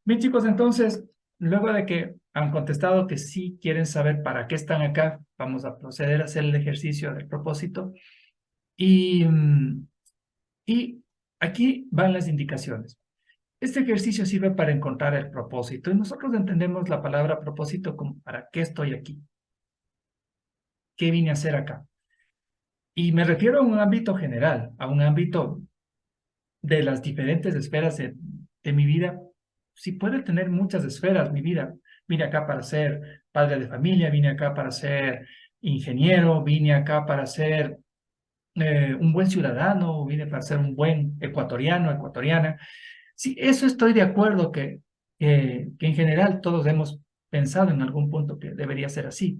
Bien, chicos, entonces, luego de que han contestado que sí quieren saber para qué están acá, vamos a proceder a hacer el ejercicio del propósito. Y, y aquí van las indicaciones. Este ejercicio sirve para encontrar el propósito y nosotros entendemos la palabra propósito como ¿para qué estoy aquí? ¿Qué vine a hacer acá? Y me refiero a un ámbito general, a un ámbito de las diferentes esferas de mi vida. Sí puede tener muchas esferas mi vida. Vine acá para ser padre de familia, vine acá para ser ingeniero, vine acá para ser un buen ciudadano, vine para ser un buen ecuatoriano, ecuatoriana. Sí, eso estoy de acuerdo que en general todos hemos pensado en algún punto que debería ser así.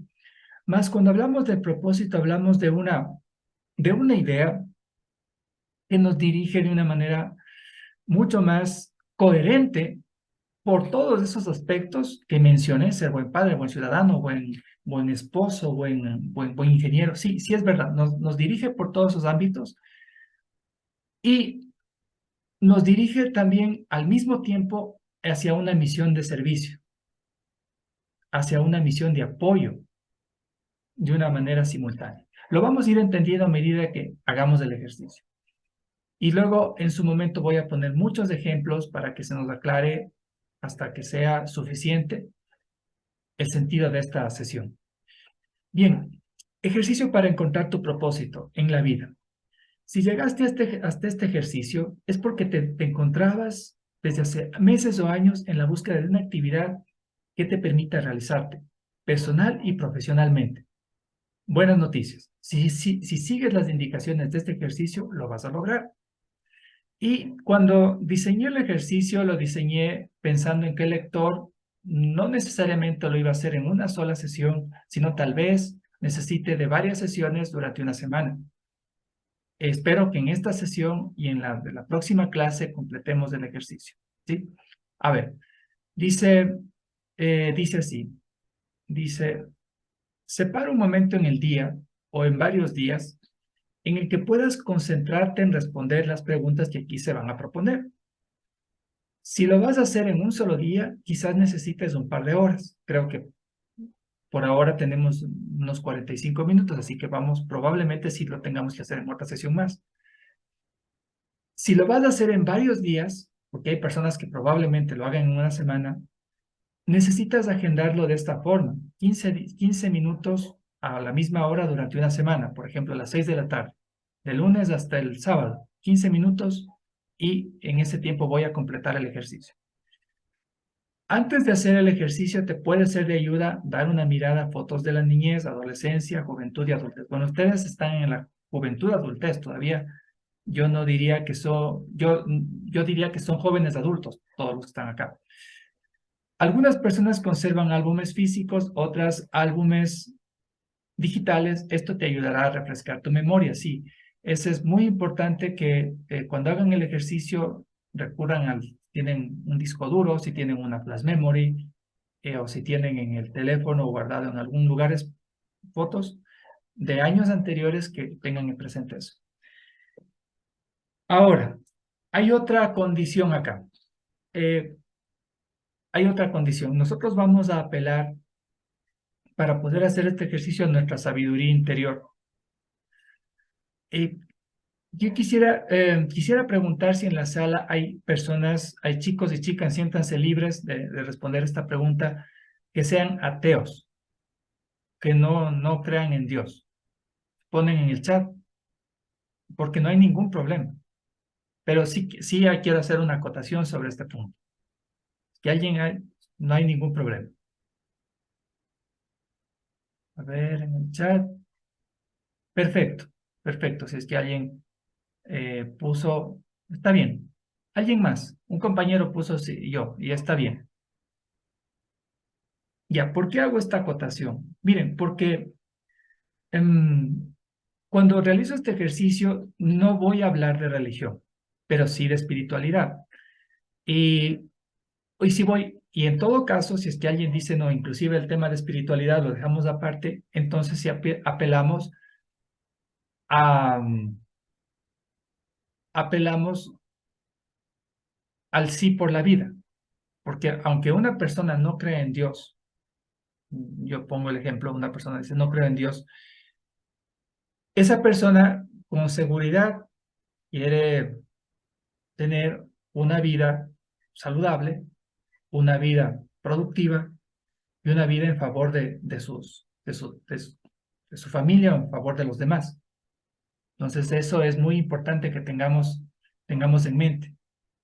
Más cuando hablamos del propósito, hablamos de una idea que nos dirige de una manera mucho más coherente por todos esos aspectos que mencioné: ser buen padre, buen ciudadano, buen esposo, buen ingeniero. Sí, sí es verdad, nos dirige por todos esos ámbitos y nos dirige también al mismo tiempo hacia una misión de servicio, hacia una misión de apoyo de una manera simultánea. Lo vamos a ir entendiendo a medida que hagamos el ejercicio. Y luego, en su momento, voy a poner muchos ejemplos para que se nos aclare hasta que sea suficiente el sentido de esta sesión. Bien, ejercicio para encontrar tu propósito en la vida. Si llegaste hasta este ejercicio, es porque te encontrabas desde hace meses o años en la búsqueda de una actividad que te permita realizarte personal y profesionalmente. Buenas noticias. Si sigues las indicaciones de este ejercicio, lo vas a lograr. Y cuando diseñé el ejercicio, lo diseñé pensando en que el lector no necesariamente lo iba a hacer en una sola sesión, sino tal vez necesite de varias sesiones durante una semana. Espero que en esta sesión y en la de la próxima clase completemos el ejercicio, ¿sí? A ver, dice, dice así, dice, separa un momento en el día o en varios días en el que puedas concentrarte en responder las preguntas que aquí se van a proponer. Si lo vas a hacer en un solo día, quizás necesites un par de horas. Creo que por ahora tenemos unos 45 minutos, así que vamos, probablemente sí lo tengamos que hacer en otra sesión más. Si lo vas a hacer en varios días, porque hay personas que probablemente lo hagan en una semana, necesitas agendarlo de esta forma: 15 minutos a la misma hora durante una semana, por ejemplo, a las 6 de la tarde, de lunes hasta el sábado, 15 minutos, y en ese tiempo voy a completar el ejercicio. Antes de hacer el ejercicio, te puede ser de ayuda dar una mirada a fotos de la niñez, adolescencia, juventud y adultez. Bueno, ustedes están en la juventud, adultez todavía. Yo no diría que son, yo diría que son jóvenes adultos, todos los que están acá. Algunas personas conservan álbumes físicos, otras álbumes digitales. Esto te ayudará a refrescar tu memoria, sí. Eso es muy importante que cuando hagan el ejercicio recurran tienen un disco duro, si tienen una flash memory, o si tienen en el teléfono guardado en algún lugar fotos de años anteriores, que tengan en presente eso. Ahora, hay otra condición acá. Eh, hay otra condición. Nosotros vamos a apelar para poder hacer este ejercicio a nuestra sabiduría interior. Yo quisiera preguntar si en la sala hay personas, hay chicos y chicas, siéntanse libres de responder esta pregunta, que sean ateos, que no crean en Dios. Ponen en el chat, porque no hay ningún problema. Pero sí quiero hacer una acotación sobre este punto. Que no hay ningún problema. A ver, en el chat. Perfecto, perfecto. Si es que alguien puso, está bien. Alguien más, un compañero puso sí, yo, y está bien. Ya, ¿por qué hago esta acotación? Miren, porque cuando realizo este ejercicio no voy a hablar de religión, pero sí de espiritualidad. Y hoy sí voy, y en todo caso, si es que alguien dice no, inclusive el tema de espiritualidad lo dejamos aparte, entonces sí apelamos a, apelamos al sí por la vida. Porque aunque una persona no cree en Dios, yo pongo el ejemplo, una persona dice, no creo en Dios, esa persona con seguridad quiere tener una vida saludable, una vida productiva y una vida en favor de su familia o en favor de los demás. Entonces, eso es muy importante que tengamos en mente.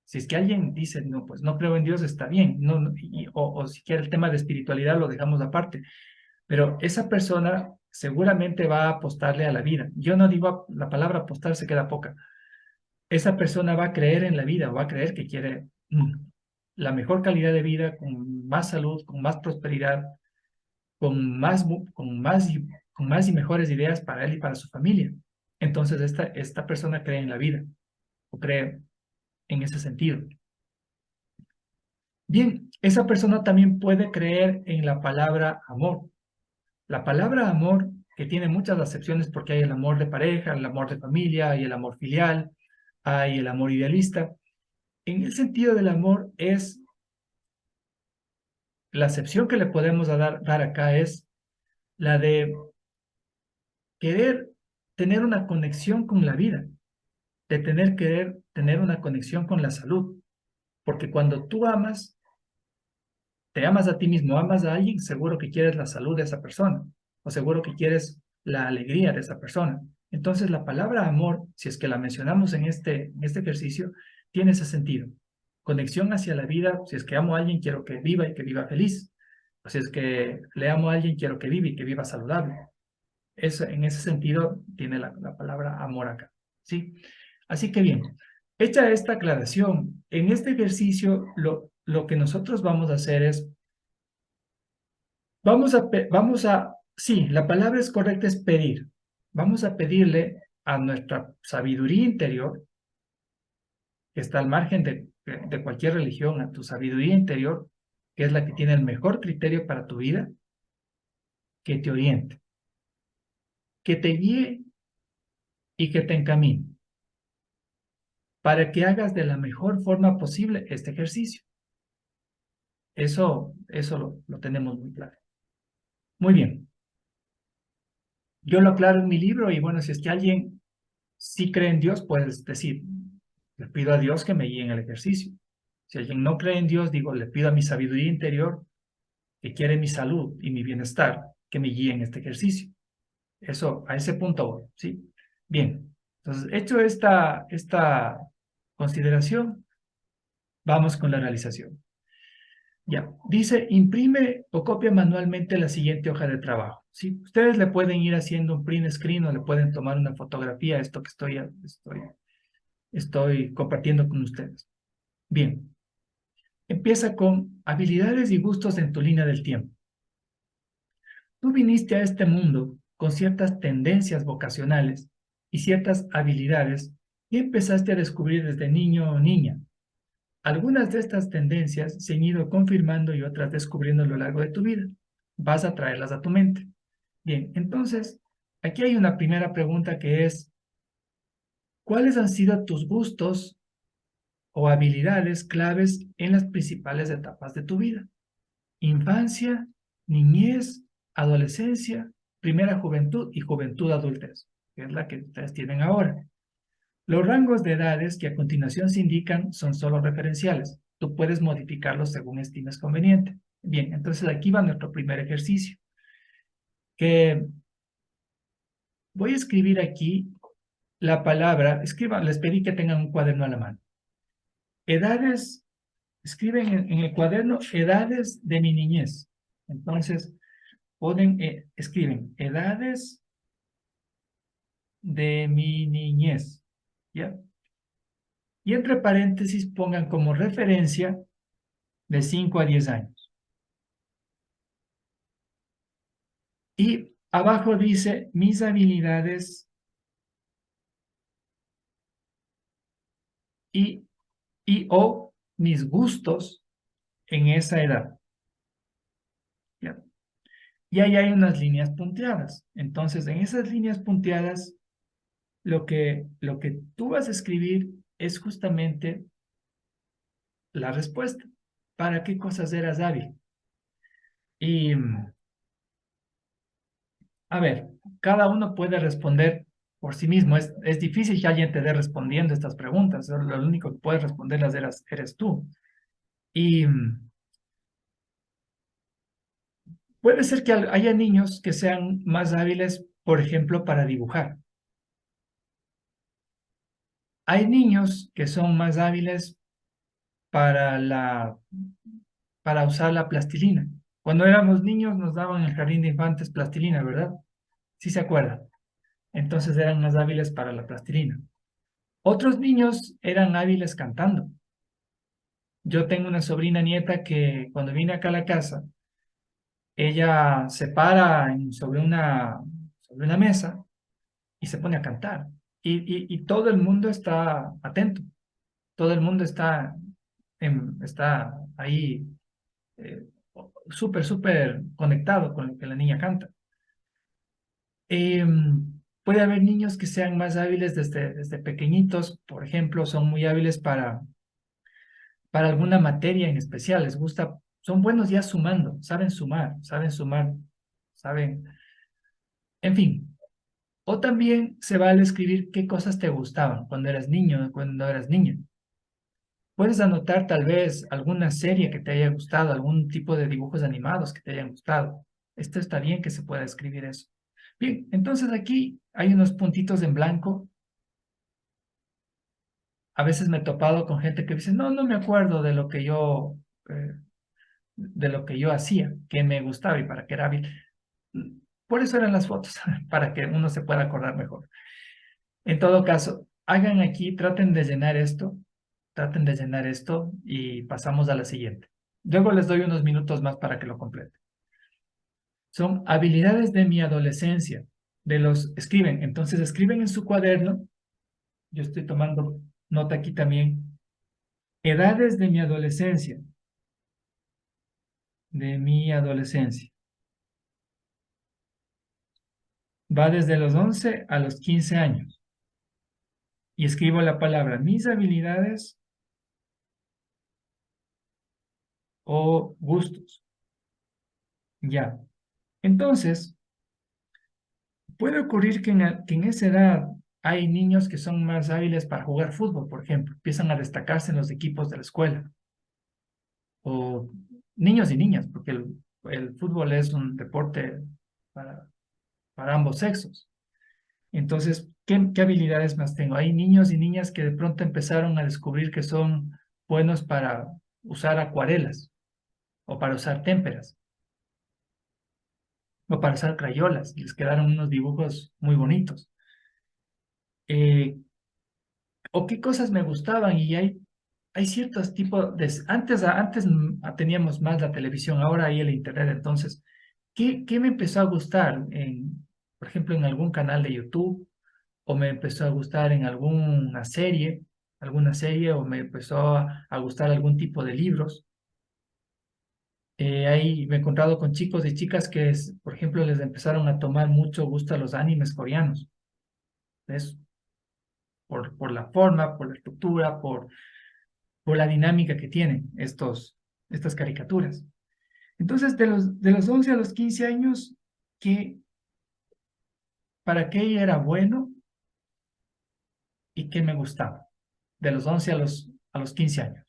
Si es que alguien dice, no, pues no creo en Dios, está bien, o si quiere el tema de espiritualidad lo dejamos aparte, pero esa persona seguramente va a apostarle a la vida. Yo no digo, la palabra apostar se queda poca. Esa persona va a creer en la vida, o va a creer que quiere la mejor calidad de vida, con más salud, con más prosperidad, con más, con más y mejores ideas para él y para su familia. Entonces, esta persona cree en la vida, o cree en ese sentido. Bien, esa persona también puede creer en la palabra amor. La palabra amor, que tiene muchas acepciones porque hay el amor de pareja, el amor de familia, hay el amor filial, hay el amor idealista. En el sentido del amor es, la acepción que le podemos dar acá es la de querer tener una conexión con la vida, de querer tener una conexión con la salud. Porque cuando tú amas, te amas a ti mismo, amas a alguien, seguro que quieres la salud de esa persona, o seguro que quieres la alegría de esa persona. Entonces, la palabra amor, si es que la mencionamos en este ejercicio, tiene ese sentido. Conexión hacia la vida, si es que amo a alguien, quiero que viva y que viva feliz. O si es que le amo a alguien, quiero que viva y que viva saludable. Eso, en ese sentido, tiene la palabra amor acá. ¿Sí? Así que bien, hecha esta aclaración, en este ejercicio lo que nosotros vamos a hacer es, sí, la palabra es correcta, es pedir. Vamos a pedirle a nuestra sabiduría interior, que está al margen de cualquier religión, a tu sabiduría interior, que es la que tiene el mejor criterio para tu vida, que te oriente, que te guíe y que te encamine, para que hagas de la mejor forma posible este ejercicio. Eso lo tenemos muy claro. Muy bien. Yo lo aclaro en mi libro y bueno, si es que alguien sí cree en Dios, puedes decir, le pido a Dios que me guíe en el ejercicio. Si alguien no cree en Dios, digo, le pido a mi sabiduría interior, que quiere mi salud y mi bienestar, que me guíe en este ejercicio. Eso, a ese punto voy, ¿sí? Bien, entonces, hecho esta consideración, vamos con la realización. Ya, dice, imprime o copia manualmente la siguiente hoja de trabajo. ¿Sí? Ustedes le pueden ir haciendo un print screen o le pueden tomar una fotografía a esto que estoy compartiendo con ustedes. Bien, empieza con habilidades y gustos en tu línea del tiempo. Tú viniste a este mundo con ciertas tendencias vocacionales y ciertas habilidades y empezaste a descubrir desde niño o niña. Algunas de estas tendencias se han ido confirmando y otras descubriendo a lo largo de tu vida. Vas a traerlas a tu mente. Bien, entonces, aquí hay una primera pregunta que es, ¿cuáles han sido tus gustos o habilidades claves en las principales etapas de tu vida? Infancia, niñez, adolescencia, primera juventud y juventud adultez, que es la que ustedes tienen ahora. Los rangos de edades que a continuación se indican son solo referenciales. Tú puedes modificarlos según estimes conveniente. Bien, entonces aquí va nuestro primer ejercicio, que voy a escribir aquí la palabra, les pedí que tengan un cuaderno a la mano. Edades, escriben en el cuaderno edades de mi niñez. Entonces, escriben edades de mi niñez, ¿ya? Y entre paréntesis pongan como referencia de 5 a 10 años. Y abajo dice mis habilidades y, o mis gustos en esa edad. ¿Ya? Y ahí hay unas líneas punteadas. Entonces, en esas líneas punteadas, lo que tú vas a escribir es justamente la respuesta. ¿para qué cosas eras hábil? Y, a ver, cada uno puede responder por sí mismo. Es difícil que alguien te dé respondiendo estas preguntas. Lo único que puedes responderlas eres tú. Y puede ser que haya niños que sean más hábiles, por ejemplo, para dibujar. Hay niños que son más hábiles para para usar la plastilina. Cuando éramos niños nos daban en el jardín de infantes plastilina, ¿verdad? Sí se acuerdan. Entonces eran más hábiles para la plastilina. Otros niños eran hábiles cantando. Yo tengo una sobrina nieta que cuando viene acá a la casa, ella se para sobre una mesa y se pone a cantar. Y todo el mundo está atento, todo el mundo está ahí eh, súper conectado con lo que la niña canta. Puede haber niños que sean más hábiles desde pequeñitos, por ejemplo, son muy hábiles para alguna materia en especial, les gusta, son buenos ya sumando, sumar, saben, en fin. O también se vale escribir qué cosas te gustaban cuando eras niño, cuando eras niña. Puedes anotar tal vez alguna serie que te haya gustado, algún tipo de dibujos animados que te hayan gustado. Esto está bien que se pueda escribir eso. Bien, entonces aquí hay unos puntitos en blanco. A veces me he topado con gente que dice, no, no me acuerdo de lo que yo hacía, que me gustaba y para qué era hábil. Por eso eran las fotos, para que uno se pueda acordar mejor. En todo caso, hagan aquí, traten de llenar esto y pasamos a la siguiente. Luego les doy unos minutos más para que lo completen. Son habilidades de mi adolescencia, escriben, entonces escriben en su cuaderno, yo estoy tomando nota aquí también, edades de mi adolescencia. Va desde los 11 a los 15 años. Y escribo la palabra mis habilidades o gustos. Ya. Entonces, puede ocurrir que en esa edad hay niños que son más hábiles para jugar fútbol, por ejemplo. Empiezan a destacarse en los equipos de la escuela. O niños y niñas, porque el fútbol es un deporte para, para ambos sexos. Entonces, ¿qué habilidades más tengo? Hay niños y niñas que de pronto empezaron a descubrir que son buenos para usar acuarelas o para usar témperas o para usar crayolas y les quedaron unos dibujos muy bonitos. Eh, o qué cosas me gustaban y hay ciertos tipos de... Antes teníamos más la televisión, ahora hay el internet, entonces, ¿qué me empezó a gustar? Por ejemplo, en algún canal de YouTube o me empezó a gustar en alguna serie o me empezó a gustar algún tipo de libros. Ahí me he encontrado con chicos y chicas que, por ejemplo, les empezaron a tomar mucho gusto a los animes coreanos. ¿Ves? Por la forma, por la estructura, por la dinámica que tienen estas caricaturas. Entonces, de los 11 a los 15 años, ¿qué, para qué era bueno y qué me gustaba? De los 11 a los 15 años.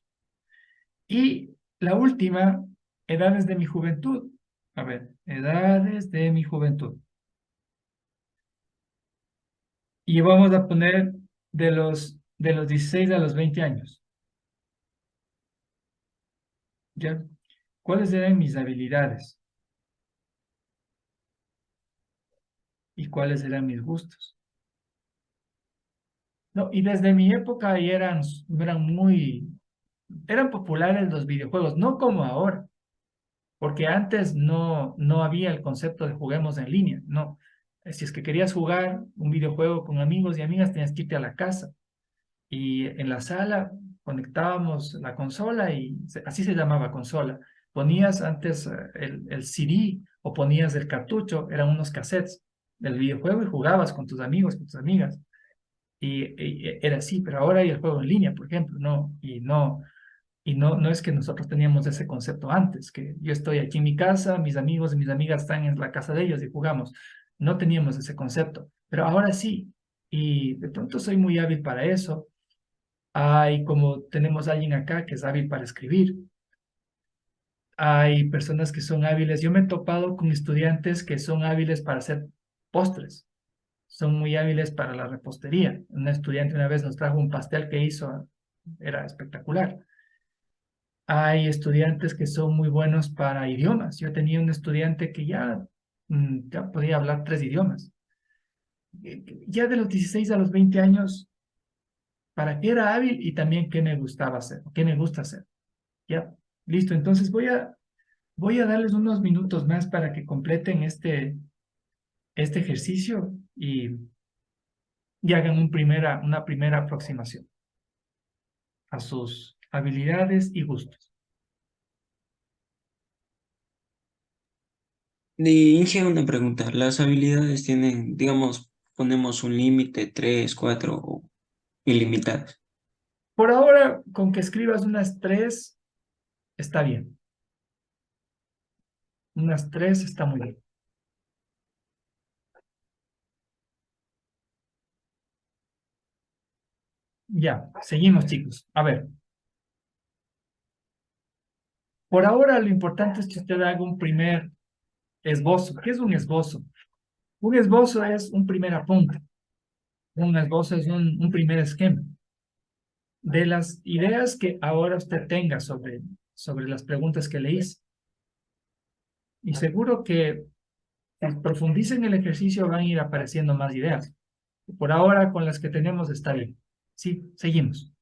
Y la última, edades de mi juventud. A ver, edades de mi juventud. Y vamos a poner de los 16 a los 20 años. ¿Ya? ¿Cuáles eran mis habilidades? ¿Y cuáles eran mis gustos? No, y desde mi época eran populares los videojuegos, no como ahora, porque antes no había el concepto de juguemos en línea, no. Si es que querías jugar un videojuego con amigos y amigas, tenías que irte a la casa y en la sala conectábamos la consola y así se llamaba consola. Ponías antes el CD o ponías el cartucho, eran unos cassettes del videojuego y jugabas con tus amigos, con tus amigas. Y era así, pero ahora hay el juego en línea, por ejemplo, no, y no. Y no es que nosotros teníamos ese concepto antes, que yo estoy aquí en mi casa, mis amigos y mis amigas están en la casa de ellos y jugamos. No teníamos ese concepto, pero ahora sí. Y de pronto soy muy hábil para eso. Hay como tenemos alguien acá que es hábil para escribir. Hay personas que son hábiles. Yo me he topado con estudiantes que son hábiles para hacer postres. Son muy hábiles para la repostería. Una estudiante una vez nos trajo un pastel que hizo, era espectacular. Hay estudiantes que son muy buenos para idiomas. Yo tenía un estudiante que ya podía hablar 3 idiomas. Ya de los 16 a los 20 años, ¿para qué era hábil y también qué me gustaba hacer, qué me gusta hacer? Ya, listo. Entonces voy a darles unos minutos más para que completen este ejercicio y hagan una primera aproximación a sus habilidades y gustos. Inge, una pregunta. ¿Las habilidades tienen, digamos, ponemos un límite, 3, 4 o ilimitadas? Por ahora, con que escribas unas 3, está bien. Unas 3 está muy bien. Ya, seguimos, chicos. A ver, por ahora lo importante es que usted haga un primer esbozo. ¿Qué es un esbozo? Un esbozo es un primer apunte. Un esbozo es un primer esquema de las ideas que ahora usted tenga sobre las preguntas que le hice. Y seguro que profundice en el ejercicio, van a ir apareciendo más ideas. Por ahora, con las que tenemos está bien. Sí, seguimos.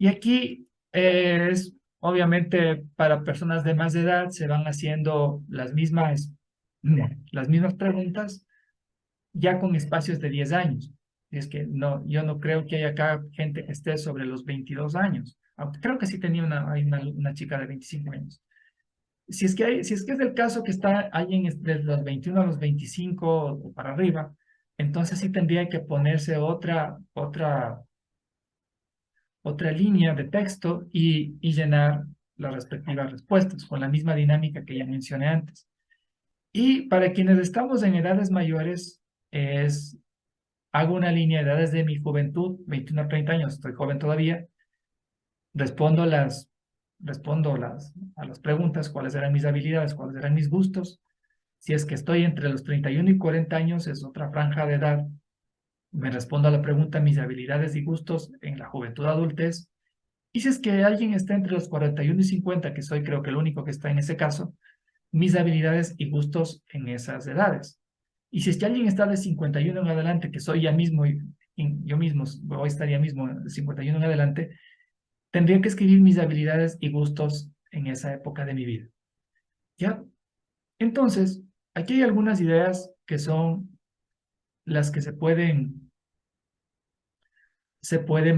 Y aquí es, obviamente, para personas de más edad, se van haciendo las mismas preguntas, ya con espacios de 10 años. Es que no, yo no creo que haya acá gente que esté sobre los 22 años. Aunque creo que sí tenía hay una chica de 25 años. Si es que es el caso que está alguien desde los 21 a los 25 o para arriba, entonces sí tendría que ponerse otra línea de texto y llenar las respectivas respuestas con la misma dinámica que ya mencioné antes. Y para quienes estamos en edades mayores, hago una línea de edades de mi juventud, 21 a 30 años, estoy joven todavía, respondo a las preguntas, cuáles eran mis habilidades, cuáles eran mis gustos. Si es que estoy entre los 31 y 40 años, es otra franja de edad. Me respondo a la pregunta mis habilidades y gustos en la juventud adultez. Y si es que alguien está entre los 41 y 50, que soy creo que el único que está en ese caso, mis habilidades y gustos en esas edades. Y si es que alguien está de 51 en adelante, que soy ya mismo, yo mismo, voy a estar ya mismo de 51 en adelante, tendría que escribir mis habilidades y gustos en esa época de mi vida. ¿Ya? Entonces, aquí hay algunas ideas que son las que se pueden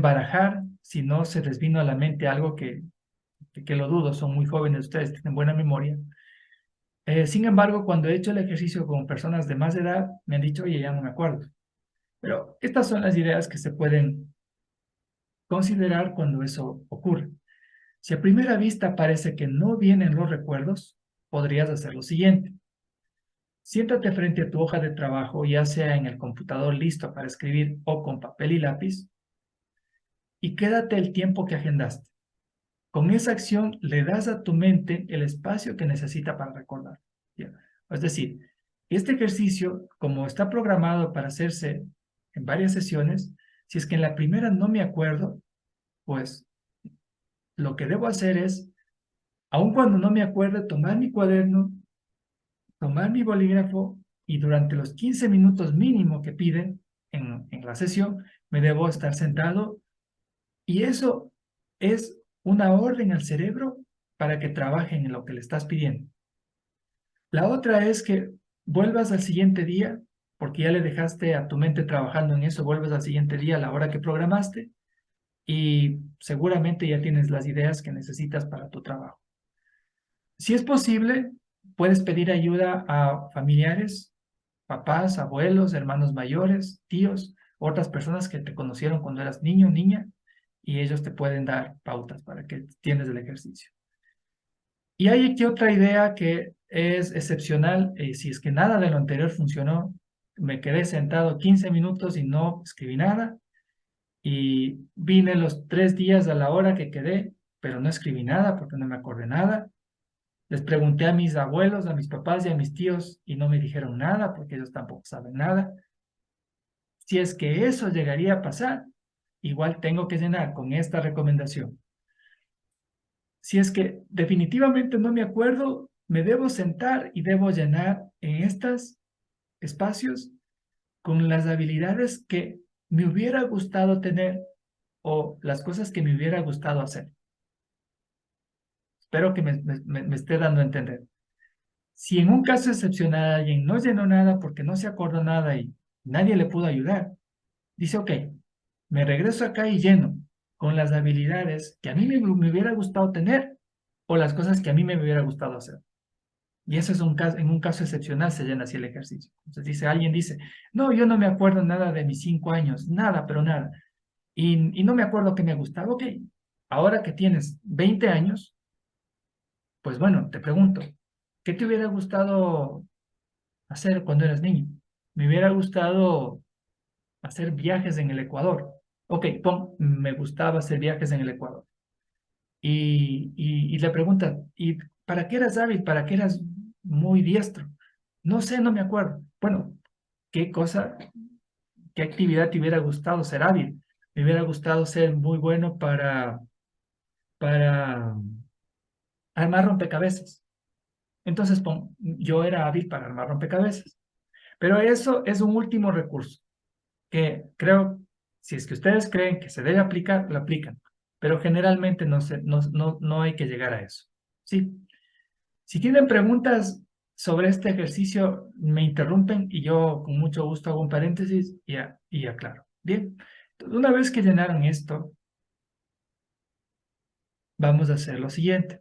barajar, si no se les vino a la mente algo que lo dudo, son muy jóvenes ustedes, tienen buena memoria. Sin embargo, cuando he hecho el ejercicio con personas de más edad, me han dicho, oye, ya no me acuerdo. Pero estas son las ideas que se pueden considerar cuando eso ocurre. Si a primera vista parece que no vienen los recuerdos, podrías hacer lo siguiente. Siéntate frente a tu hoja de trabajo, ya sea en el computador listo para escribir o con papel y lápiz, y quédate el tiempo que agendaste. Con esa acción le das a tu mente el espacio que necesita para recordar. ¿Ya? Es decir, este ejercicio, como está programado para hacerse en varias sesiones, si es que en la primera no me acuerdo, pues lo que debo hacer es, aun cuando no me acuerde, tomar mi cuaderno, tomar mi bolígrafo y durante los 15 minutos mínimo que piden en la sesión, me debo estar sentado y eso es una orden al cerebro para que trabajen en lo que le estás pidiendo. La otra es que vuelvas al siguiente día, porque ya le dejaste a tu mente trabajando en eso, vuelves al siguiente día a la hora que programaste y seguramente ya tienes las ideas que necesitas para tu trabajo. Si es posible, puedes pedir ayuda a familiares, papás, abuelos, hermanos mayores, tíos, otras personas que te conocieron cuando eras niño o niña y ellos te pueden dar pautas para que tienes el ejercicio. Y hay aquí otra idea que es excepcional. Si es que nada de lo anterior funcionó, me quedé sentado 15 minutos y no escribí nada. Y vine los 3 días a la hora que quedé, pero no escribí nada porque no me acordé nada. Les pregunté a mis abuelos, a mis papás y a mis tíos y no me dijeron nada porque ellos tampoco saben nada. Si es que eso llegaría a pasar, igual tengo que llenar con esta recomendación. Si es que definitivamente no me acuerdo, me debo sentar y debo llenar en estos espacios con las habilidades que me hubiera gustado tener o las cosas que me hubiera gustado hacer. Espero que me esté dando a entender. Si en un caso excepcional alguien no llenó nada porque no se acordó nada y nadie le pudo ayudar, dice, ok, me regreso acá y lleno con las habilidades que a mí me hubiera gustado tener o las cosas que a mí me hubiera gustado hacer. Y eso es un caso, en un caso excepcional se llena así el ejercicio. Entonces alguien dice, no, yo no me acuerdo nada de mis 5 años, nada, pero nada. Y no me acuerdo que me gustaba. Ok, ahora que tienes 20 años, pues bueno, te pregunto, ¿qué te hubiera gustado hacer cuando eras niño? Me hubiera gustado hacer viajes en el Ecuador. Ok, me gustaba hacer viajes en el Ecuador. Y le pregunta, ¿y para qué eras hábil? ¿Para qué eras muy diestro? No sé, no me acuerdo. Bueno, ¿qué cosa, qué actividad te hubiera gustado ser hábil? Me hubiera gustado ser muy bueno para armar rompecabezas. Entonces, yo era hábil para armar rompecabezas. Pero eso es un último recurso que creo, si es que ustedes creen que se debe aplicar, lo aplican. Pero generalmente no hay que llegar a eso. Sí. Si tienen preguntas sobre este ejercicio, me interrumpen y yo con mucho gusto hago un paréntesis y aclaro. Bien, entonces, una vez que llenaron esto, vamos a hacer lo siguiente.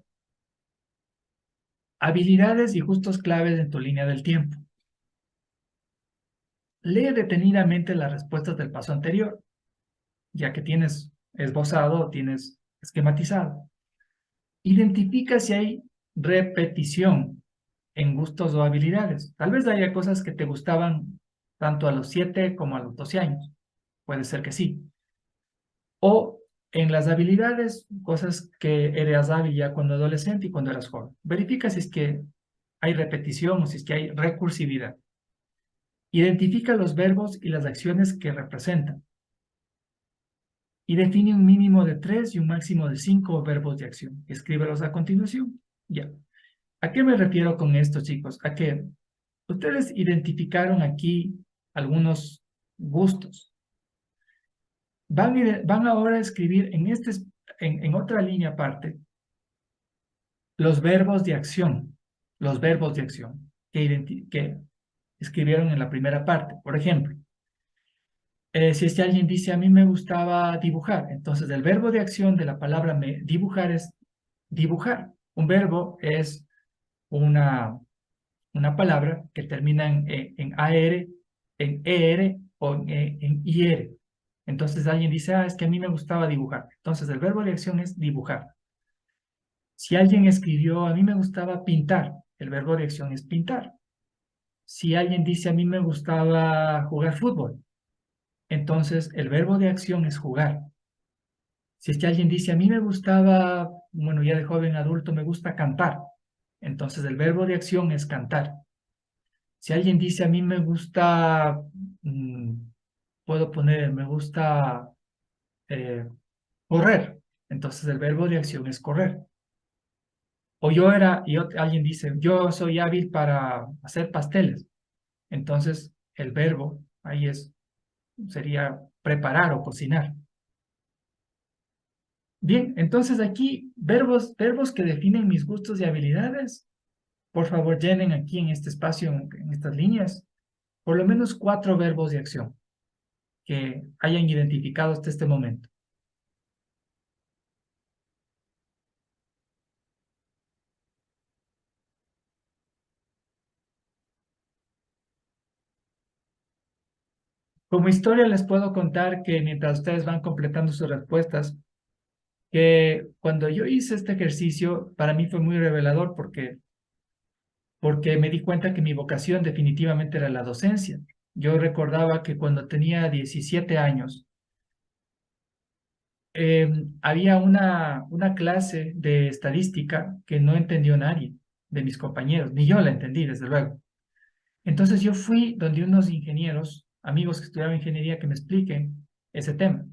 Habilidades y gustos claves en tu línea del tiempo. Lee detenidamente las respuestas del paso anterior, ya que tienes esbozado o tienes esquematizado. Identifica si hay repetición en gustos o habilidades. Tal vez haya cosas que te gustaban tanto a los 7 como a los 12 años. Puede ser que sí. O en las habilidades, cosas que eras hábil ya cuando adolescente y cuando eras joven. Verifica si es que hay repetición o si es que hay recursividad. Identifica los verbos y las acciones que representan. Y define un mínimo de 3 y un máximo de 5 verbos de acción. Escríbelos a continuación. Ya. ¿A qué me refiero con esto, chicos? A que ustedes identificaron aquí algunos gustos. Van ahora a escribir en otra línea aparte los verbos de acción. Los verbos de acción que escribieron en la primera parte. Por ejemplo, si es que alguien dice, a mí me gustaba dibujar, entonces el verbo de acción de la palabra dibujar es dibujar. Un verbo es una palabra que termina en AR, en ER o en IR. Entonces alguien dice, es que a mí me gustaba dibujar. Entonces el verbo de acción es dibujar. Si alguien escribió, a mí me gustaba pintar, el verbo de acción es pintar. Si alguien dice, a mí me gustaba jugar fútbol, entonces el verbo de acción es jugar. Si es que alguien dice, a mí me gustaba, bueno, ya de joven adulto, me gusta cantar, entonces el verbo de acción es cantar. Si alguien dice, a mí me gusta, mm, puedo poner, me gusta eh, correr, entonces el verbo de acción es correr. O alguien dice, yo soy hábil para hacer pasteles, entonces el verbo ahí sería preparar o cocinar. Bien, entonces aquí verbos que definen mis gustos y habilidades. Por favor, llenen aquí en este espacio, en estas líneas, por lo menos 4 verbos de acción que hayan identificado hasta este momento. Como historia les puedo contar que mientras ustedes van completando sus respuestas, que cuando yo hice este ejercicio, para mí fue muy revelador porque me di cuenta que mi vocación definitivamente era la docencia. Yo recordaba que cuando tenía 17 años, había una clase de estadística que no entendió nadie de mis compañeros, ni yo la entendí, desde luego. Entonces yo fui donde unos ingenieros, amigos que estudiaban ingeniería, que me expliquen ese tema,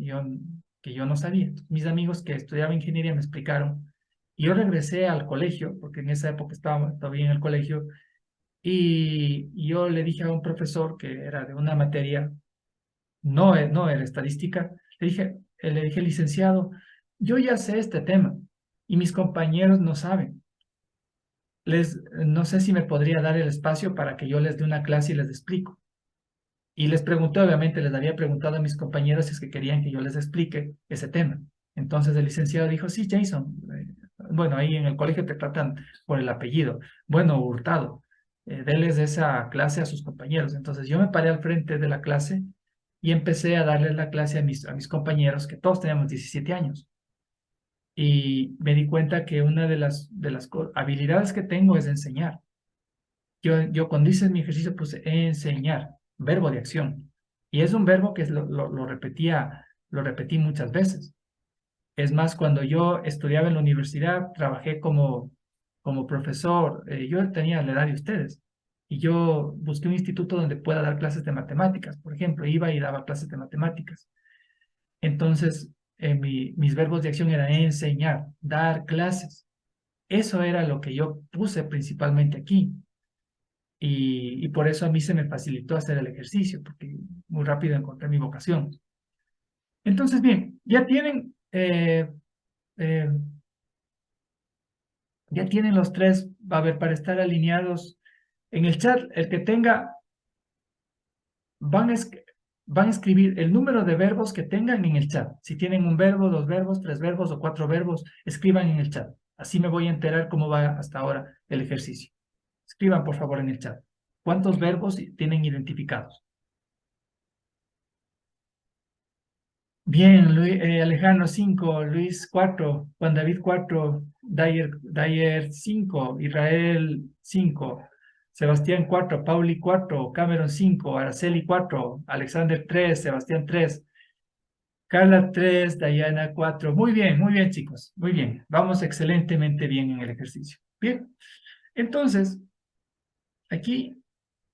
que yo no sabía. Mis amigos que estudiaban ingeniería me explicaron. Y yo regresé al colegio, porque en esa época estaba todavía en el colegio, y yo le dije a un profesor que era de una materia, no era estadística, le dije, licenciado, yo ya sé este tema y mis compañeros no saben. No sé si me podría dar el espacio para que yo les dé una clase y les explico. Y les pregunté, obviamente, les había preguntado a mis compañeros si es que querían que yo les explique ese tema. Entonces el licenciado dijo, sí, Jason, bueno, ahí en el colegio te tratan por el apellido. Bueno, Hurtado, déles esa clase a sus compañeros. Entonces yo me paré al frente de la clase y empecé a darles la clase a mis compañeros, que todos teníamos 17 años. Y me di cuenta que una de las habilidades que tengo es enseñar. Yo cuando hice mi ejercicio puse enseñar, verbo de acción. Y es un verbo que lo repetí muchas veces. Es más, cuando yo estudiaba en la universidad, trabajé como profesor. Yo tenía la edad de ustedes. Y yo busqué un instituto donde pueda dar clases de matemáticas. Por ejemplo, iba y daba clases de matemáticas. Entonces, mis verbos de acción eran enseñar, dar clases. Eso era lo que yo puse principalmente aquí. Y por eso a mí se me facilitó hacer el ejercicio, porque muy rápido encontré mi vocación. Entonces, bien, eh, ya tienen los tres, a ver, para estar alineados en el chat, el que tenga, van a, es- van a escribir el número de verbos que tengan en el chat. Si tienen un verbo, dos verbos, tres verbos o cuatro verbos, escriban en el chat. Así me voy a enterar cómo va hasta ahora el ejercicio. Escriban, por favor, en el chat. ¿Cuántos verbos tienen identificados? Bien, Alejandro 5, Luis 4, Juan David 4, Dyer 5, Israel 5, Sebastián 4, Pauli 4, Cameron 5, Araceli 4, Alexander 3, Sebastián 3, Carla 3, Diana 4. Muy bien, chicos. Muy bien. Vamos excelentemente bien en el ejercicio. Bien. Entonces, aquí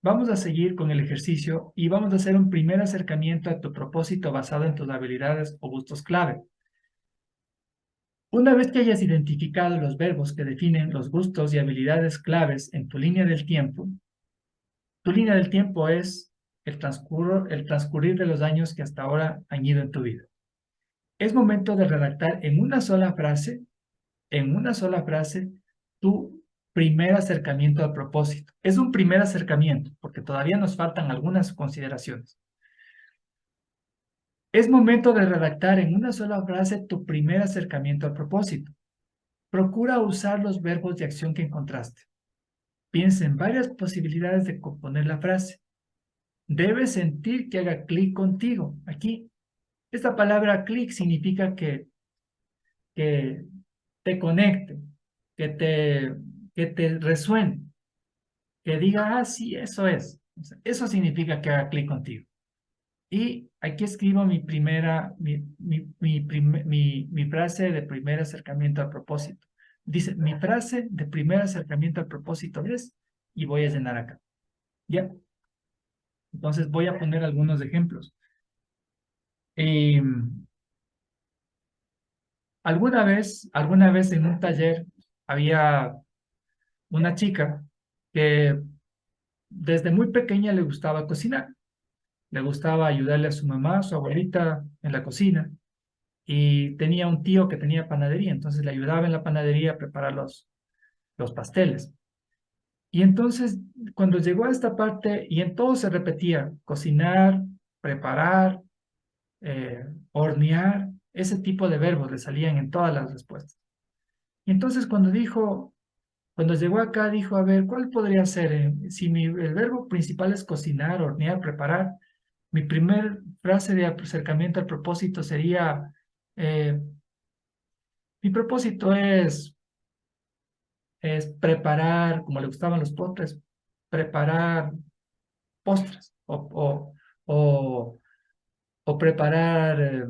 vamos a seguir con el ejercicio y vamos a hacer un primer acercamiento a tu propósito basado en tus habilidades o gustos clave. Una vez que hayas identificado los verbos que definen los gustos y habilidades claves en tu línea del tiempo es el transcurrir de los años que hasta ahora han ido en tu vida. Es momento de redactar en una sola frase, tu primer acercamiento al propósito. Es un primer acercamiento, porque todavía nos faltan algunas consideraciones. Es momento de redactar en una sola frase tu primer acercamiento al propósito. Procura usar los verbos de acción que encontraste. Piensa en varias posibilidades de componer la frase. Debes sentir que haga clic contigo. Aquí, esta palabra clic significa que te conecte, que te, que te resuene, que diga, ah, sí, eso es. O sea, eso significa que haga clic contigo. Y aquí escribo mi frase de primer acercamiento al propósito. Dice, mi frase de primer acercamiento al propósito es, y voy a llenar acá. ¿Ya? Entonces voy a poner algunos ejemplos. Eh, alguna vez en un taller había una chica que desde muy pequeña le gustaba cocinar. Le gustaba ayudarle a su mamá, a su abuelita en la cocina. Y tenía un tío que tenía panadería, entonces le ayudaba en la panadería a preparar los pasteles. Y entonces, cuando llegó a esta parte, y en todo se repetía, cocinar, preparar, hornear, ese tipo de verbos le salían en todas las respuestas. Y entonces cuando llegó acá, dijo, a ver, ¿cuál podría ser? Si el verbo principal es cocinar, hornear, preparar, mi primer frase de acercamiento al propósito sería, eh, Mi propósito es preparar, como le gustaban los postres, preparar postres o, o preparar,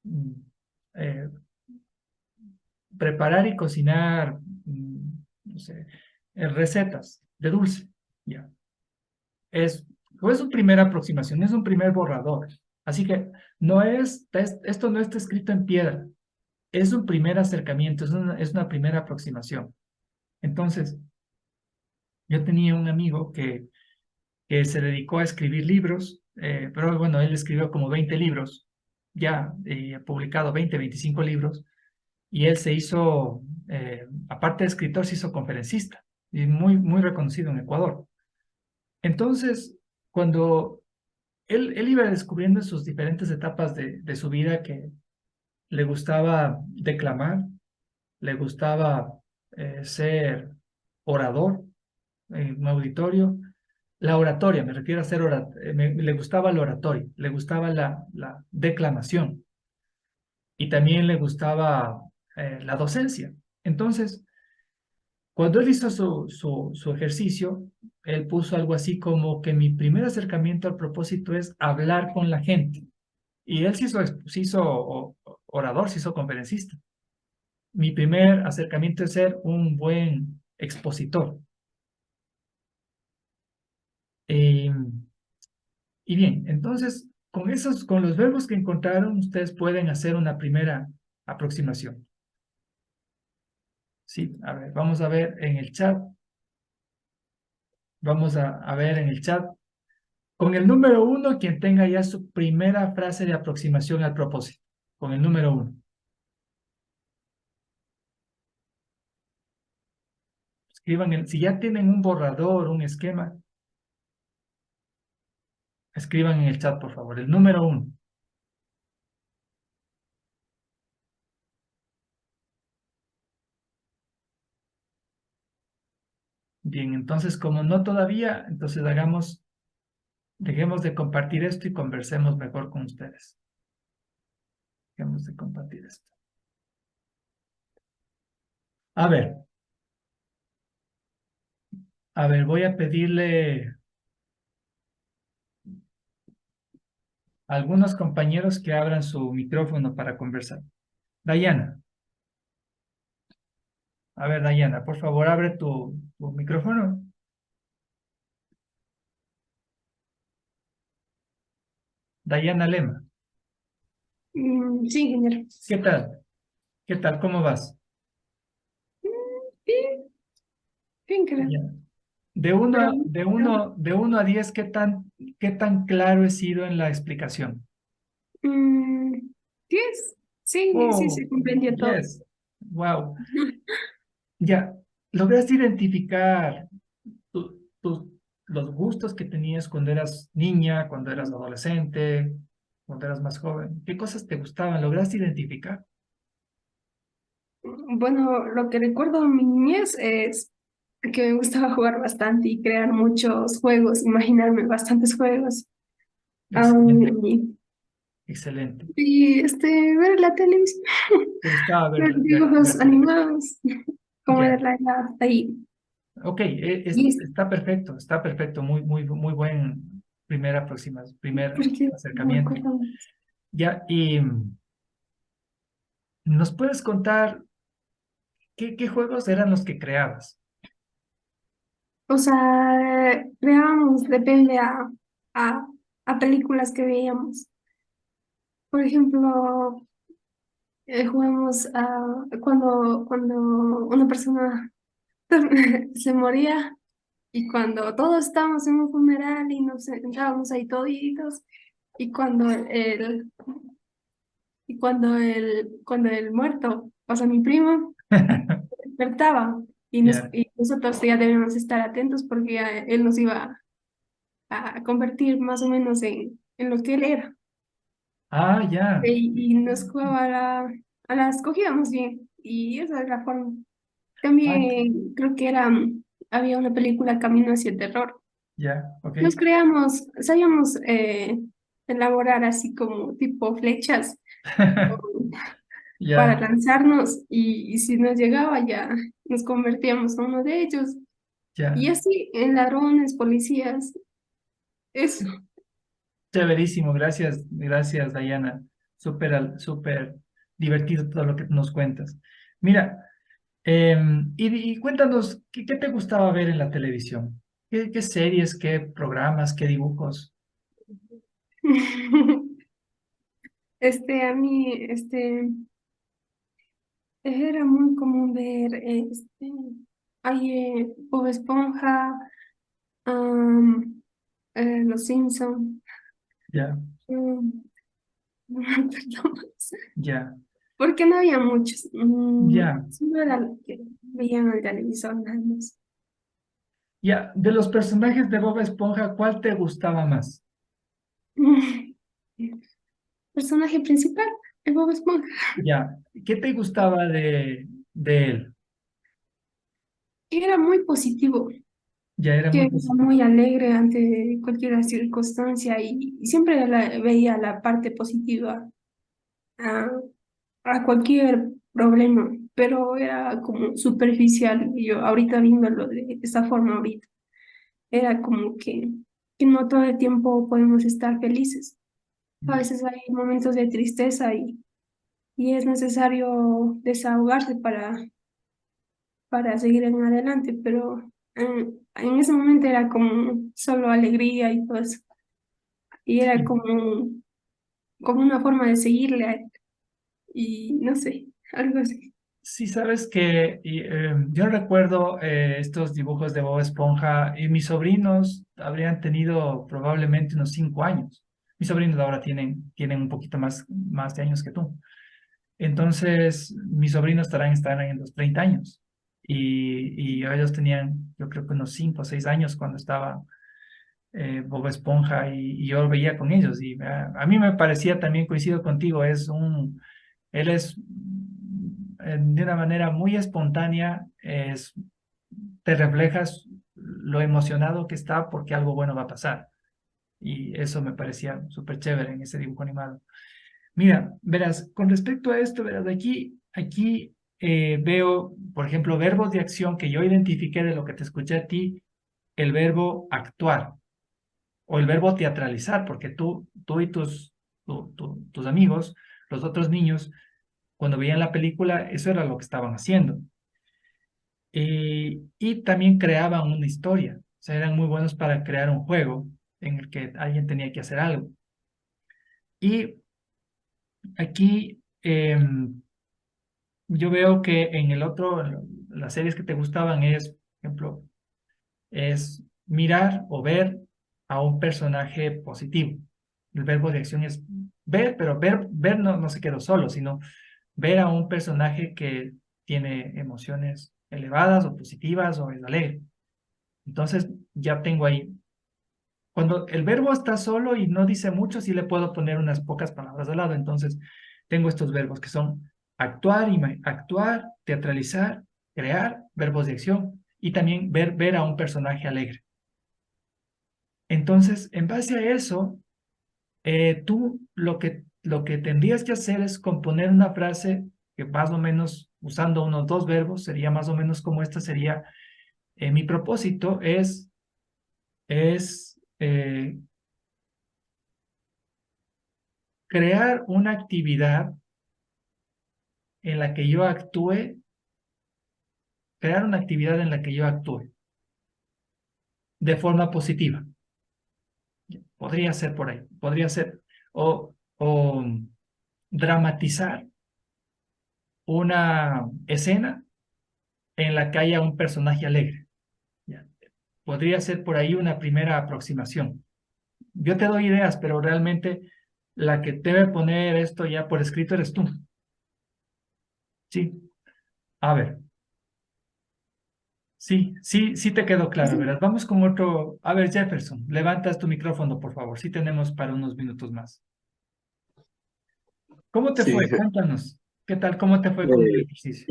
mm, eh, preparar y cocinar, no sé, recetas de dulce. Ya. Es, es una primera aproximación, es un primer borrador. Así que esto no está escrito en piedra, es un primer acercamiento, es una primera aproximación. Entonces, yo tenía un amigo que se dedicó a escribir libros, pero bueno, él escribió como 20 libros, ya ha publicado 25 libros, y él se hizo, aparte de escritor, se hizo conferencista, y muy reconocido en Ecuador. Entonces, cuando él iba descubriendo en sus diferentes etapas de su vida que le gustaba declamar, le gustaba ser orador en un auditorio, la oratoria, me refiero a ser le gustaba la oratoria, le gustaba la declamación y también le gustaba la docencia. Entonces, cuando él hizo su ejercicio, él puso algo así como que mi primer acercamiento al propósito es hablar con la gente. Y él se hizo orador, se hizo conferencista. Mi primer acercamiento es ser un buen expositor. Eh, y bien, entonces, con los verbos que encontraron, ustedes pueden hacer una primera aproximación. Sí, a ver, vamos a ver en el chat. Vamos a ver en el chat. Con el número uno, quien tenga ya su primera frase de aproximación al propósito. Con el número uno. Si ya tienen un borrador, un esquema, escriban en el chat, por favor. El número uno. Bien, entonces, como no todavía, entonces dejemos de compartir esto y conversemos mejor con ustedes. Dejemos de compartir esto. A ver, voy a pedirle a algunos compañeros que abran su micrófono para conversar. Dayana, a ver, Dayana, por favor, abre tu micrófono. Dayana Lema, Sí, ingeniero. ¿qué tal? ¿Qué tal? ¿Cómo vas? Bien, bien, creo. Ya. Pero, De uno a 10, qué tan claro he sido en la explicación? mm, 10. Sí, sí, Oh, se comprendió todo. yes. Wow. Ya, ¿lograste identificar los gustos que tenías cuando eras niña, cuando eras adolescente, cuando eras más joven? ¿Qué cosas te gustaban? ¿Lograste identificar? Bueno, lo que recuerdo de mi niñez es que me gustaba jugar bastante y crear muchos juegos, imaginarme bastantes juegos. Excelente, Y, excelente. ver la televisión, ¿Te gustaba ver dibujos ver animados, como ya? de la edad ahí. Ok, Y es está perfecto, muy buen primer porque no me acercamiento. acuerdo. Ya, y ¿nos puedes contar qué juegos eran los que creabas? O sea, creábamos, depende a, a películas que veíamos. Por ejemplo, jugamos a cuando una persona se moría y cuando todos estábamos en un funeral y nos sentábamos ahí toditos y cuando el muerto, o sea, mi primo, despertaba Ya. y nosotros ya debíamos estar atentos porque él nos iba a convertir más o menos en lo que él era. Ah, ya, Y nos jugaba a la escogida más bien. Y esa es la forma. ah, También creo que había una película Camino hacia el Terror. ya, ok. Nos creamos, sabíamos elaborar así como tipo flechas para Ya, lanzarnos y si nos llegaba ya nos convertíamos en uno de ellos. ya. Y así, en ladrones, policías, eso. Chéverísimo, gracias, gracias, Dayana. Súper, súper divertido todo lo que nos cuentas. Mira, y cuéntanos, ¿qué te gustaba ver en la televisión? ¿Qué series, qué programas, qué dibujos? A mí, era muy común ver, Bob Esponja, am, Los Simpson, Ya, mm, no me acuerdo más, ya, porque no había muchos, ya, solo era lo que veían al televisor, nada más. ya. De los personajes de Bob Esponja, ¿cuál te gustaba más? Personaje principal, el Bob Esponja. Ya, ¿qué te gustaba de él? Era muy positivo, Ya era que muy era positivo. muy alegre ante cualquier circunstancia y siempre veía la parte positiva a, a cualquier problema, pero era como superficial. Y yo ahorita viéndolo de esta forma ahorita, era como que no todo el tiempo podemos estar felices. A Ya. veces hay momentos de tristeza y es necesario desahogarse para seguir en adelante, pero en ese momento era como solo alegría y todo eso, y era Sí. como una forma de seguirle a él, y no sé, algo así. Sí, sabes que yo recuerdo estos dibujos de Bob Esponja y mis sobrinos habrían tenido probablemente unos 5 años. Mis sobrinos ahora tienen un poquito más de años que tú. Entonces, mis sobrinos estarán en los 30 años. Y ellos tenían, yo creo que unos 5 o 6 años cuando estaba Bob Esponja y yo veía con ellos. Y a mí me parecía también, coincido contigo, él es de una manera muy espontánea, te reflejas lo emocionado que está porque algo bueno va a pasar. Y eso me parecía súper chévere en ese dibujo animado. Mira, verás, con respecto a esto, verás, aquí veo, por ejemplo, verbos de acción que yo identifiqué de lo que te escuché a ti, el verbo actuar o el verbo teatralizar, porque tú y tus amigos, los otros niños, cuando veían la película, eso era lo que estaban haciendo. Y también creaban una historia, o sea, eran muy buenos para crear un juego en el que alguien tenía que hacer algo. Y aquí yo veo que en las series que te gustaban es, por ejemplo, es mirar o ver a un personaje positivo. El verbo de acción es ver, pero ver no se quedó solo, sino ver a un personaje que tiene emociones elevadas o positivas o es alegre. Entonces ya tengo ahí. Cuando el verbo está solo y no dice mucho, sí le puedo poner unas pocas palabras al lado. Entonces tengo estos verbos que son actuar, actuar, teatralizar, crear, verbos de acción y también ver a un personaje alegre. Entonces, en base a eso, tú lo que tendrías que hacer es componer una frase que más o menos, usando unos dos verbos, sería más o menos como esta sería, mi propósito es crear una actividad en la que yo actúe, crear una actividad en la que yo actúe de forma positiva. Podría ser por ahí, podría ser, o dramatizar una escena en la que haya un personaje alegre. ¿Ya? Podría ser por ahí una primera aproximación. Yo te doy ideas, pero realmente la que debe poner esto ya por escrito eres tú. Sí, a ver, sí te quedó claro, Sí, ¿verdad? Vamos con otro. A ver, Jefferson, levantas tu micrófono, por favor. Sí tenemos para unos minutos más. ¿Cómo te Sí, fue? Cuéntanos. ¿Qué tal? ¿Cómo te fue con el eh, ejercicio?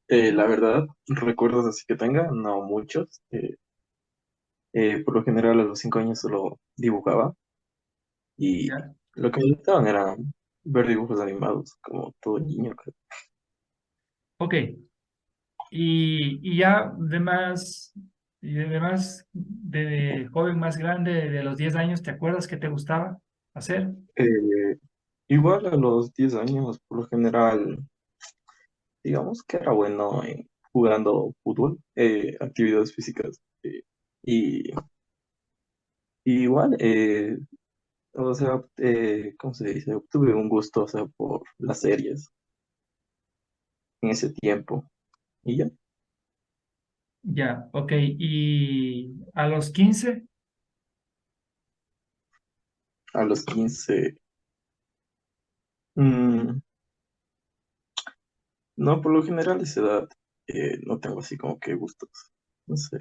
la verdad, recuerdos así que tenga, no muchos. Por lo general a los 5 años solo dibujaba y ¿Ya? lo que me gustaban eran ver dibujos animados, como todo niño, creo. Ok. Y ya de joven más grande, de los 10 años, ¿te acuerdas qué te gustaba hacer? Eh, Igual a los 10 años, por lo general, digamos que era bueno en jugando fútbol, actividades físicas. Y, y igual, o sea, ¿cómo se dice? Obtuve un gusto, o sea, por las series en ese tiempo. Y ya, Ya, ok. ¿Y a los 15? a los 15 mm, no, por lo general a esa edad no tengo así como que gustos. No sé,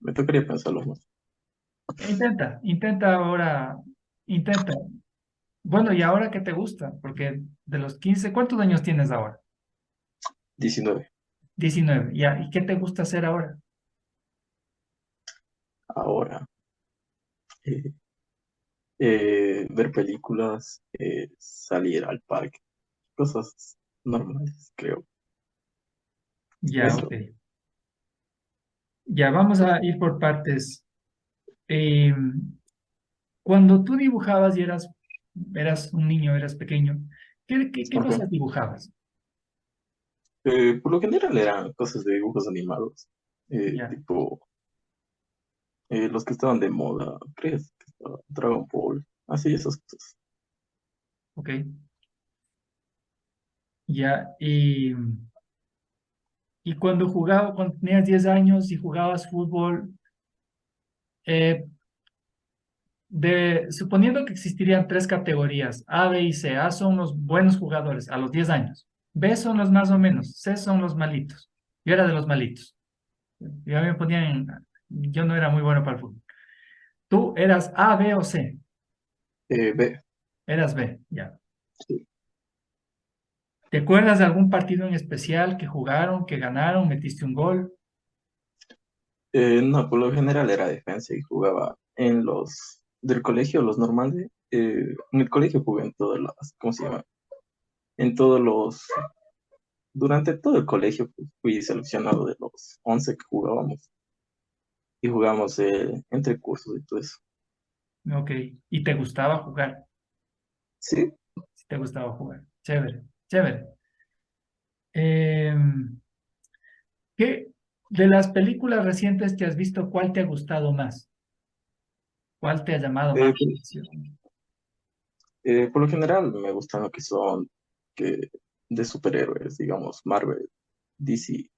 me tocaría pensarlo más. Intenta ahora, intenta. Bueno, ¿y ahora qué te gusta? Porque de los 15, ¿cuántos años tienes ahora? 19 19, ya. ¿Y qué te gusta hacer ahora? ahora. eh, Ver películas, salir al parque, cosas normales, creo. Ya, ok. Eso. Ya, vamos a ir por partes. Eh, Cuando tú dibujabas y eras un niño, eras pequeño, ¿qué Ajá. cosas dibujabas? Por lo general eran cosas de dibujos animados, Ya, tipo los que estaban de moda, ¿crees? Que estaba Dragon Ball, así esas cosas. ok. Ya, y cuando tenías 10 años y jugabas fútbol, eh, suponiendo que existirían tres categorías, A, B y C. A son los buenos jugadores a los 10 años. B son los más o menos. C son los malitos. Yo era de los malitos. Yo me yo no era muy bueno para el fútbol. Tú eras A, B o C. B, Eras B, ya. sí. ¿Te acuerdas de algún partido en especial que jugaron, que ganaron, metiste un gol? No, por lo general era defensa y jugaba en los del colegio, los normales. En el colegio jugué en todas las, ¿cómo se llama? En todos los, durante todo el colegio pues, fui seleccionado de los 11 que jugábamos y jugamos entre cursos y todo eso. Ok. ¿Y te gustaba jugar? Sí, Sí, te gustaba jugar. Chévere, chévere. Em, ¿Qué de las películas recientes que has visto, cuál te ha gustado más? ¿Cuál te ha llamado más eh, la atención? por lo general me gustan lo que son que, de superhéroes, digamos, Marvel, DC,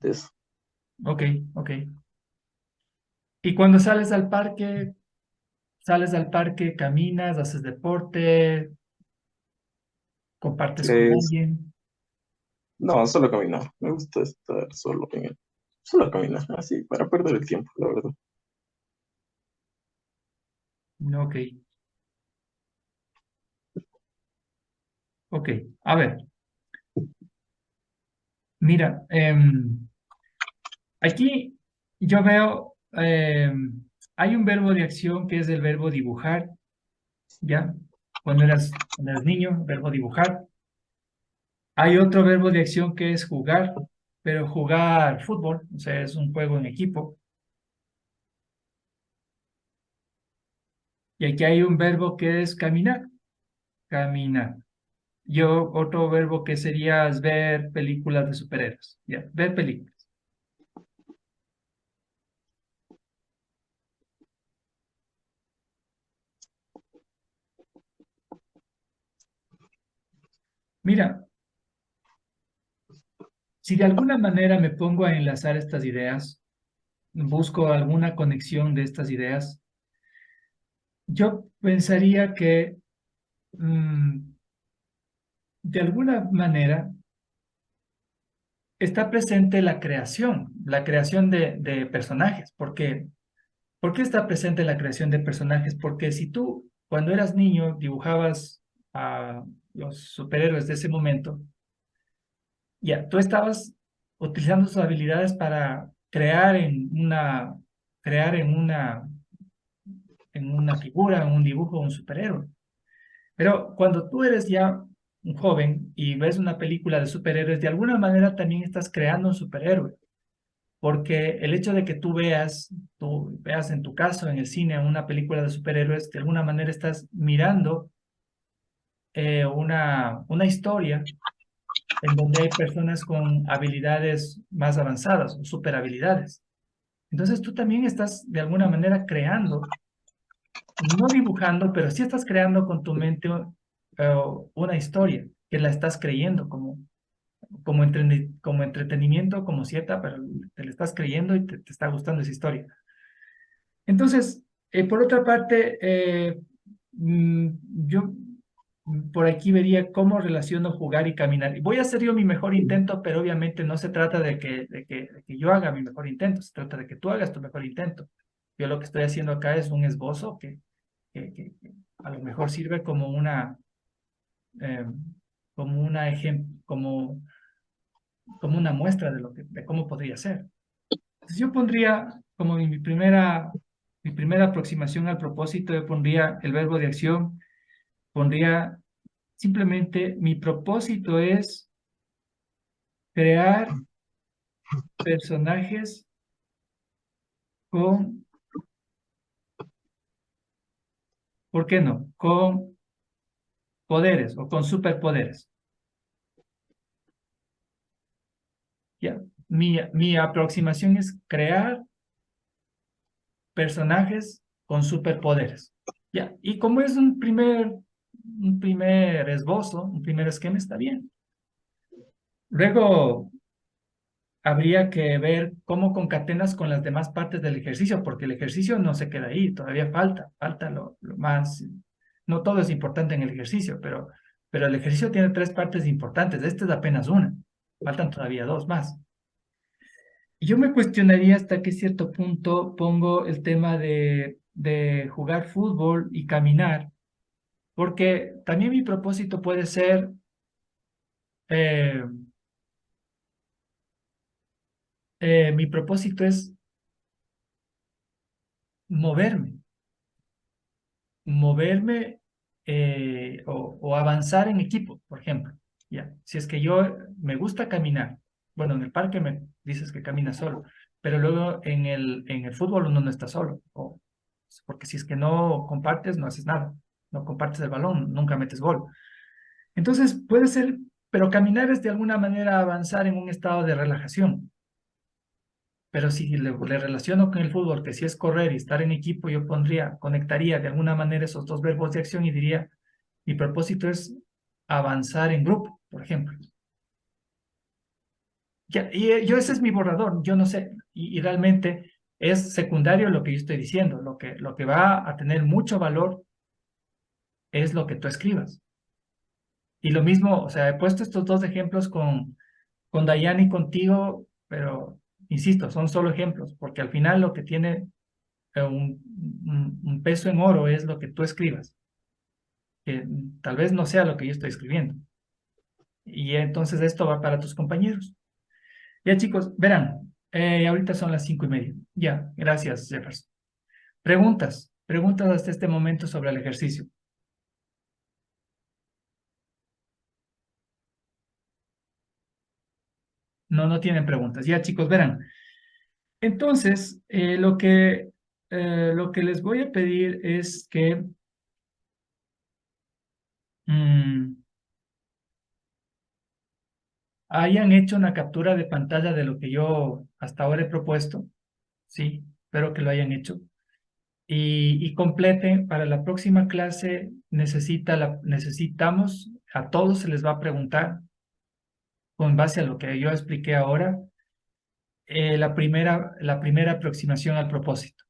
de eso. Ok, ok. ¿Y cuando caminas, haces deporte, compartes con Es, alguien? no, solo caminar. Me gusta estar solo caminar, así, para perder el tiempo, la verdad. Ok, ok. A ver, mira, aquí yo veo, hay un verbo de acción que es el verbo dibujar, ¿ya? Cuando eras niño, verbo dibujar. Hay otro verbo de acción que es jugar, pero jugar fútbol, o sea, es un juego en equipo. Y aquí hay un verbo que es caminar, caminar. Yo, otro verbo que sería es ver películas de superhéroes, ¿ya? Ver películas. Mira, si de alguna manera me pongo a enlazar estas ideas, busco alguna conexión de estas ideas, yo pensaría que mm, de alguna manera está presente la creación de personajes. ¿Por qué está presente la creación de personajes? Porque si tú, cuando eras niño, dibujabas a los superhéroes de ese momento, ya, tú estabas utilizando sus habilidades para crear en una figura, en un dibujo, un superhéroe. Pero cuando tú eres ya un joven y ves una película de superhéroes, de alguna manera también estás creando un superhéroe, porque el hecho de que tú veas en tu caso en el cine una película de superhéroes, de alguna manera estás mirando una historia en donde hay personas con habilidades más avanzadas o super habilidades. Entonces tú también estás de alguna manera creando, no dibujando, pero sí estás creando con tu mente una historia que la estás creyendo como entretenimiento, como cierta, pero te la estás creyendo y te está gustando esa historia. Entonces, por otra parte, mm, yo por aquí vería cómo relaciono jugar y caminar. Y voy a hacer yo mi mejor intento, pero obviamente no se trata de que yo haga mi mejor intento, se trata de que tú hagas tu mejor intento. Yo lo que estoy haciendo acá es un esbozo que a lo mejor sirve eh, como una muestra de cómo podría ser. Entonces yo pondría como mi primera aproximación al propósito, yo pondría el verbo de acción, pondría simplemente mi propósito es crear personajes con, ¿por qué no? Con poderes o con superpoderes. ¿Ya? Mi aproximación es crear personajes con superpoderes. ¿Ya? Y como es un primer esbozo, un primer esquema, está bien. Luego habría que ver cómo concatenas con las demás partes del ejercicio, porque el ejercicio no se queda ahí, todavía falta lo más. No todo es importante en el ejercicio, pero el ejercicio tiene tres partes importantes, esta es apenas una, faltan todavía dos más. Y yo me cuestionaría hasta qué cierto punto pongo el tema de jugar fútbol y caminar, porque también mi propósito puede ser, eh, mi propósito es moverme. moverme o avanzar en equipo, por ejemplo. Ya, si es que yo me gusta caminar, bueno, en el parque me dices que camina solo, pero luego en el fútbol uno no está solo, porque si es que no compartes, no haces nada, no compartes el balón, nunca metes gol. Entonces puede ser, pero caminar es de alguna manera avanzar en un estado de relajación. Pero si le relaciono con el fútbol, que si es correr y estar en equipo, yo conectaría de alguna manera esos dos verbos de acción y diría, mi propósito es avanzar en grupo, por ejemplo. Ya, y yo ese es mi borrador, yo no sé, y realmente es secundario lo que yo estoy diciendo, lo que va a tener mucho valor es lo que tú escribas. Y lo mismo, o sea, he puesto estos dos ejemplos con Dayane y contigo, pero insisto, son solo ejemplos, porque al final lo que tiene un peso en oro es lo que tú escribas, que tal vez no sea lo que yo estoy escribiendo. Y entonces esto va para tus compañeros. Ya chicos, verán, ahorita son las 5:30. Ya, gracias Jefferson. Preguntas hasta este momento sobre el ejercicio. No, no tienen preguntas. Ya chicos, verán. Entonces, lo que les voy a pedir es que mm, hayan hecho una captura de pantalla de lo que yo hasta ahora he propuesto. Sí, espero que lo hayan hecho. Y completen, para la próxima clase necesitamos, a todos se les va a preguntar, con base a lo que yo expliqué ahora, la primera aproximación al propósito.